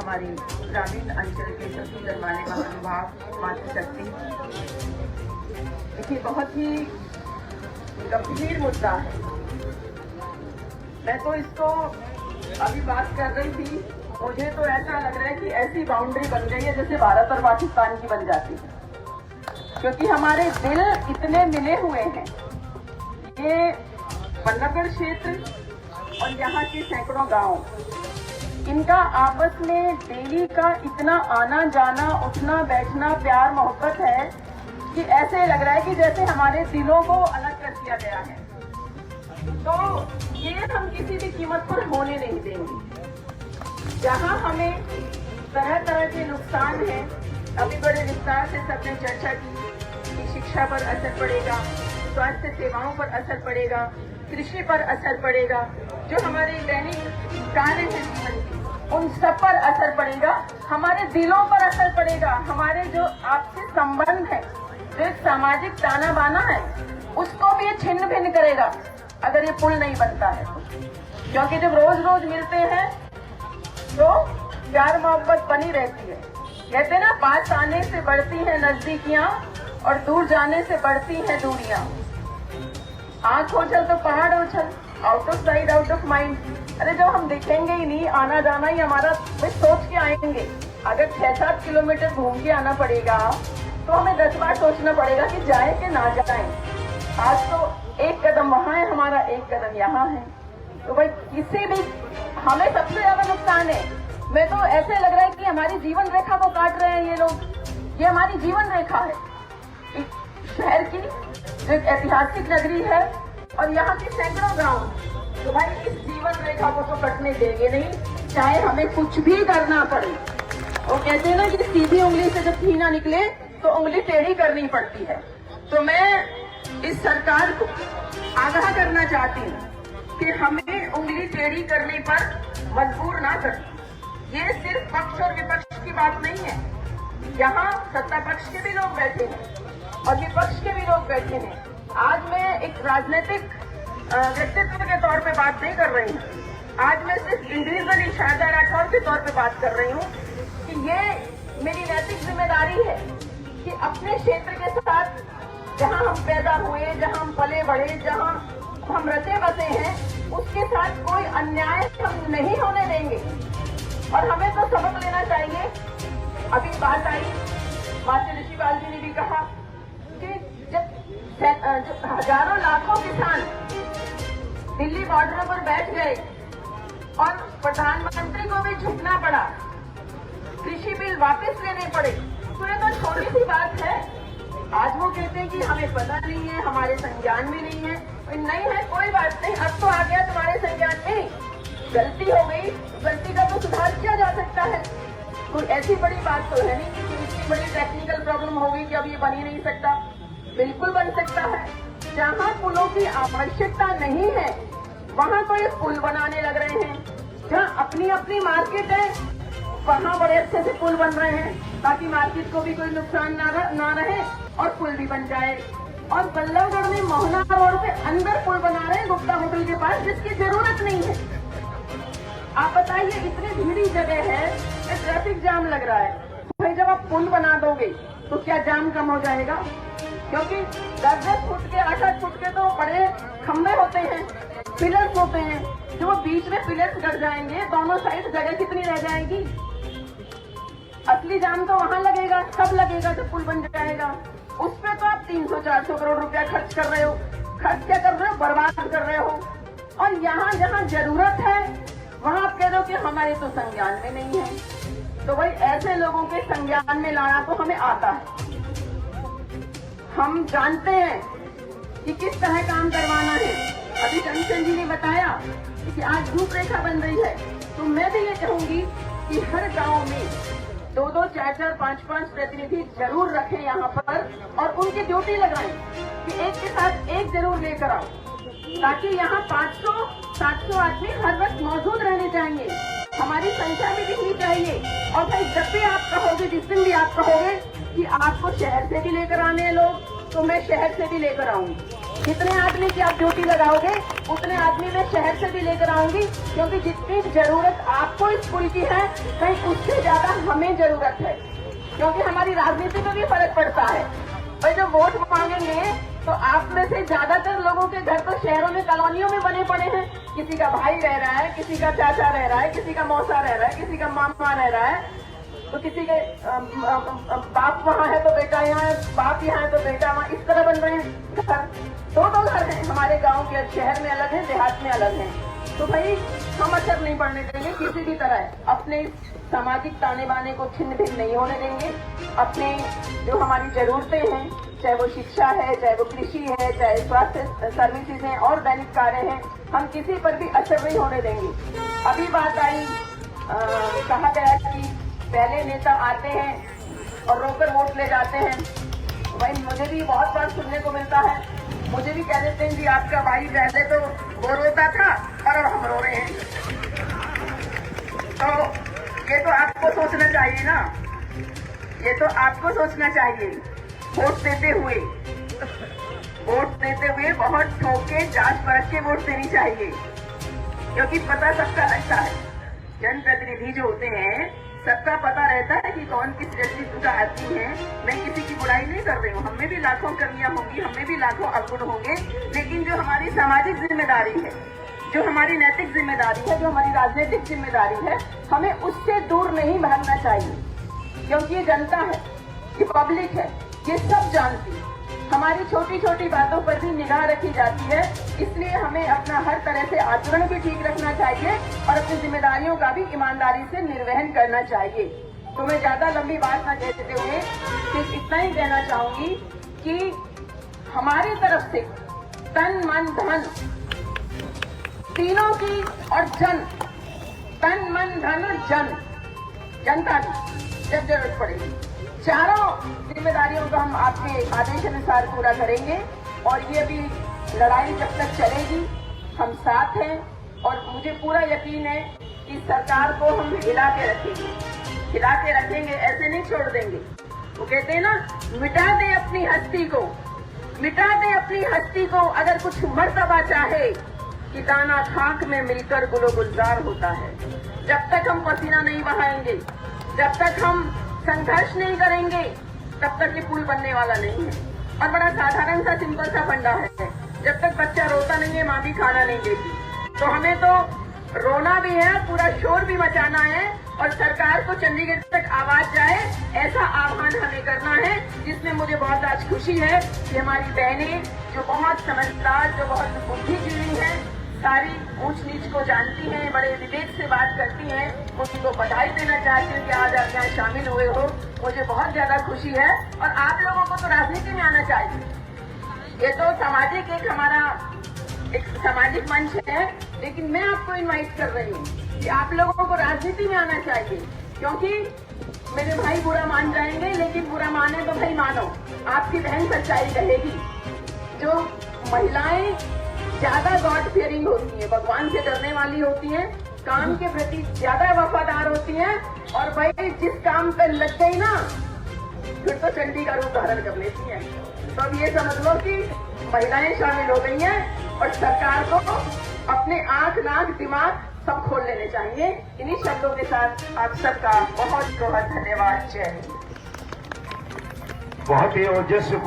हमारी ग्रामीण अंचल के सभी गणमान्य महानुभाव, मातृशक्ति, देखिए बहुत ही गंभीर मुद्दा है। मैं तो इसको अभी बात कर रही थी, मुझे तो ऐसा लग रहा है कि ऐसी बाउंड्री बन गई है जैसे भारत और पाकिस्तान की बन जाती है, क्योंकि हमारे दिल इतने मिले हुए हैं। ये बल्लभगढ़ क्षेत्र और यहाँ के सैकड़ों गांव, इनका आपस में डेली का इतना आना जाना, उठना बैठना, प्यार मोहब्बत है कि ऐसे लग रहा है कि जैसे हमारे दिलों को अलग कर दिया गया है। तो ये हम किसी भी कीमत पर होने नहीं देंगे। जहाँ हमें तरह तरह के नुकसान हैं, अभी बड़े विस्तार से सबने चर्चा की कि शिक्षा पर असर पड़ेगा, स्वास्थ्य सेवाओं पर असर पड़ेगा, कृषि पर असर पड़ेगा, जो हमारे दैनिक कार्य हैं जीवन के, उन सब पर असर पड़ेगा, हमारे दिलों पर असर पड़ेगा, हमारे जो आपसे संबंध है, जो एक सामाजिक ताना बाना है, उसको भी ये छिन्न भिन्न करेगा अगर ये पुल नहीं बनता है तो। क्योंकि जब रोज रोज मिलते हैं तो प्यार मोहब्बत बनी रहती है। कहते हैं ना, पास आने से बढ़ती है नजदीकियां और दूर जाने से बढ़ती है दूरियां। आंख ओझल तो पहाड़ ओझल, out of side out of mind. अरे जब हम देखेंगे ही नहीं, आना जाना ही हमारा सोच के आएंगे। अगर 6-7 किलोमीटर घूम के आना पड़ेगा तो हमें 10 बार सोचना पड़ेगा कि जाए कि ना जाए। आज तो एक कदम वहाँ है हमारा, एक कदम यहाँ है। तो भाई किसी भी, हमें सबसे ज्यादा नुकसान है। मैं तो ऐसे लग रहा है कि हमारी जीवन रेखा को काट रहे हैं ये लोग। ये हमारी जीवन रेखा है इस शहर की, जो एक ऐतिहासिक नगरी है और यहाँ के सैकड़ों गांव। तो भाई इस जीवन रेखा को तो कटने देंगे नहीं, चाहे हमें कुछ भी करना पड़े। वो कहते हैं ना कि सीधी उंगली से जब घी ना निकले तो उंगली टेढ़ी करनी पड़ती है। तो मैं इस सरकार को आगाह करना चाहती हूँ कि हमें उंगली टेढ़ी करने पर मजबूर ना करें। ये सिर्फ पक्ष और विपक्ष की बात नहीं है, यहाँ सत्ता पक्ष के भी लोग बैठे हैं और विपक्ष के भी लोग बैठे हैं। आज मैं एक राजनीतिक व्यक्तित्व के तौर पे बात नहीं कर रही हूँ, आज मैं सिर्फ इंडिविजुअली शारदा राठौर के तौर पे बात कर रही हूँ कि ये मेरी नैतिक जिम्मेदारी है कि अपने क्षेत्र के साथ, जहाँ हम पैदा हुए, जहाँ हम पले बढ़े, जहाँ हम रचे बसे हैं, उसके साथ कोई अन्याय हम नहीं होने देंगे। और हमें तो सबक लेना चाहिए। अभी बात आई, मास्टर ऋषिपाल जी ने भी कहा कि जब हजारों लाखों किसान दिल्ली बॉर्डरों पर बैठ गए और प्रधानमंत्री को भी झुकना पड़ा, कृषि बिल वापस लेने पड़े, तो ये तो छोटी सी बात है। आज वो कहते हैं कि हमें पता नहीं है, हमारे संज्ञान में नहीं है। नहीं है, कोई बात नहीं, अब तो आ गया तुम्हारे संज्ञान में, गलती हो गई, गलती का तो सुधार किया जा सकता है। कोई ऐसी बड़ी बात तो है नहीं कि इतनी बड़ी टेक्निकल प्रॉब्लम हो गई कि अब ये बन ही नहीं सकता। बिल्कुल बन सकता है। जहाँ पुलों की आवश्यकता नहीं है वहाँ तो ये पुल बनाने लग रहे हैं। जहाँ अपनी अपनी मार्केट है वहाँ बड़े अच्छे से पुल बन रहे हैं ताकि मार्केट को भी कोई नुकसान ना रहे और पुल भी बन जाए। और बल्लभगढ़ में मोहना रोड के अंदर पुल बना रहे हैं गुप्ता होटल के पास, जिसकी जरूरत नहीं है। आप बताइए, इतनी भीड़ी जगह है, ट्रैफिक जाम लग रहा है। भाई जब आप पुल बना दोगे तो क्या जाम कम हो जाएगा? क्योंकि 10-10 फुट के 8-8 फुट के तो बड़े खंभे होते हैं, पिलर्स होते हैं, जो बीच में पिलर्स गड़ जाएंगे, दोनों साइड जगह कितनी रह जाएगी? असली जाम तो वहां लगेगा, कब लगेगा? जब पुल बन जाएगा। उस पे तो आप 300-400 करोड़ रुपया खर्च कर रहे हो। खर्च क्या कर रहे हो? बर्बाद कर रहे हो। और यहाँ जहाँ जरूरत है वहाँ आप कह दो कि हमारे तो संज्ञान में नहीं है। तो भाई ऐसे लोगों के संज्ञान में लाना तो हमें आता है। हम जानते हैं कि किस तरह काम करवाना है। अभी कंचन जी ने बताया कि आज रूपरेखा बन रही है, तो मैं भी ये कहूंगी कि हर गांव में 2-2, 4-4, 5-5 प्रतिनिधि जरूर रखें यहाँ पर और उनकी ड्यूटी लगाएं कि एक के साथ एक जरूर लेकर आओ, ताकि यहाँ 500-700 आदमी हर वक्त मौजूद रहने चाहिए। हमारी संख्या भी दिखनी चाहिए। और भाई जब भी आप कहोगे, जिस दिन भी आप कहोगे कि आपको शहर से भी लेकर आने हैं लोग, तो मैं शहर से भी लेकर आऊंगी। जितने आदमी की आप ड्यूटी लगाओगे उतने आदमी मैं शहर से भी लेकर आऊंगी, क्योंकि जितनी जरूरत आपको स्कूल की है कहीं उससे ज्यादा हमें जरूरत है, क्योंकि हमारी राजनीति में भी फर्क पड़ता है। और जब वोट मांगेंगे तो आप में से ज्यादातर लोगों के घर तो शहरों में कॉलोनियों में बने पड़े हैं। किसी का भाई रह रहा है, किसी का चाचा रह रहा है, किसी का मौसा रह रहा है, किसी का मामा रह रहा है, तो किसी के बाप वहाँ है तो बेटा यहाँ है, बाप यहाँ है तो बेटा वहाँ, इस तरह बन रहे हैं घर। दो घर हैं हमारे गांव के, शहर में अलग है, देहात में अलग है। तो भाई हम असर नहीं पड़ने देंगे किसी भी तरह, अपने सामाजिक ताने बाने को छिन्न भिन्न नहीं होने देंगे। अपने जो हमारी जरूरतें हैं, चाहे वो शिक्षा है, चाहे वो कृषि है, चाहे स्वास्थ्य सर्विसेज हैं और दैनिक कार्य हैं, हम किसी पर भी असर नहीं होने देंगे। अभी बात आई, कहा गया कि पहले नेता आते हैं और रोकर वोट ले जाते हैं। भाई मुझे भी बहुत बार सुनने को मिलता है, मुझे भी कह देते हैं कि आपका भाई पहले तो वो रोता था और अब हम रो रहे हैं। तो ये तो आपको सोचना चाहिए ना, ये तो आपको सोचना चाहिए। वोट देते हुए बहुत ठोक के जांच परख के वोट देनी चाहिए, क्योंकि पता सबका लगता है। जनप्रतिनिधि जो होते हैं सबका पता रहता है कि कौन किस व्यक्तित्व का आदमी है। मैं किसी की बुराई नहीं कर रही हूँ, हमें भी लाखों कमियां होंगी, हमें भी लाखों अवगुण होंगे, लेकिन जो हमारी सामाजिक जिम्मेदारी है, जो हमारी नैतिक जिम्मेदारी है, जो हमारी राजनीतिक जिम्मेदारी है, हमें उससे दूर नहीं भागना चाहिए, क्योंकि ये जनता है, ये पब्लिक है, ये सब जानती है। हमारी छोटी छोटी बातों पर भी निगाह रखी जाती है, इसलिए हमें अपना हर तरह से आचरण भी ठीक रखना चाहिए और अपनी जिम्मेदारियों का भी ईमानदारी से निर्वहन करना चाहिए। तो मैं ज्यादा लंबी बात न कहते हुए सिर्फ इतना ही कहना चाहूंगी कि हमारी तरफ से तन मन धन तीनों की, और तन मन धन और जनता की जब जरूरत पड़ेगी, चारों जिम्मेदारियों को हम आपके आदेश अनुसार पूरा करेंगे। और ये भी लड़ाई जब तक चलेगी हम साथ हैं, और मुझे पूरा यकीन है कि सरकार को हम हिला के रखेंगे, ऐसे नहीं छोड़ देंगे। वो कहते हैं ना, मिटा दे अपनी हस्ती को अगर कुछ मर्तबा चाहे, कि दाना खाक में मिलकर गुलो गुलजार होता है। जब तक हम पसीना नहीं बहाएंगे, जब तक हम संघर्ष नहीं करेंगे, तब तक ये पुल बनने वाला नहीं है। और बड़ा साधारण सा सिंपल सा फंडा है, जब तक बच्चा रोता नहीं है माँ भी खाना नहीं देती। तो हमें तो रोना भी है, पूरा शोर भी मचाना है, और सरकार को चंडीगढ़ तक आवाज जाए ऐसा आह्वान हमें करना है, जिसमें मुझे बहुत आज खुशी है कि हमारी बहनें जो बहुत समझदार, जो बहुत बुद्धिजीवी हैं, सारी ऊंच नीच को जानती हैं, बड़े विवेक से बात करती हैं, उनको बधाई देना चाहती हूँ कि आज आप यहाँ शामिल हुए हो। मुझे बहुत ज्यादा खुशी है। और आप लोगों को तो राजनीति में आना चाहिए, ये तो सामाजिक हमारा एक सामाजिक मंच है, लेकिन मैं आपको इनवाइट कर रही हूँ कि आप लोगों को राजनीति में आना चाहिए, क्योंकि मेरे भाई बुरा मान जाएंगे, लेकिन बुरा माने तो भाई मानो, आपकी बहन सच्चाई कहेगी। जो महिलाएं ज्यादा गॉड फियरिंग होती है, भगवान से डरने वाली होती हैं, काम के प्रति ज्यादा वफादार होती हैं, और भाई जिस काम पे लग गई ना, फिर तो चंडी का रूप धारण कर लेती हैं। तो अब ये समझ लो कि महिलाएं शामिल हो गई हैं, और सरकार को अपने आंख नाक दिमाग सब खोल लेने चाहिए। इन्हीं शब्दों के साथ आप सबका बहुत बहुत धन्यवाद। जय हिंद। बहुत ही ओजस्वी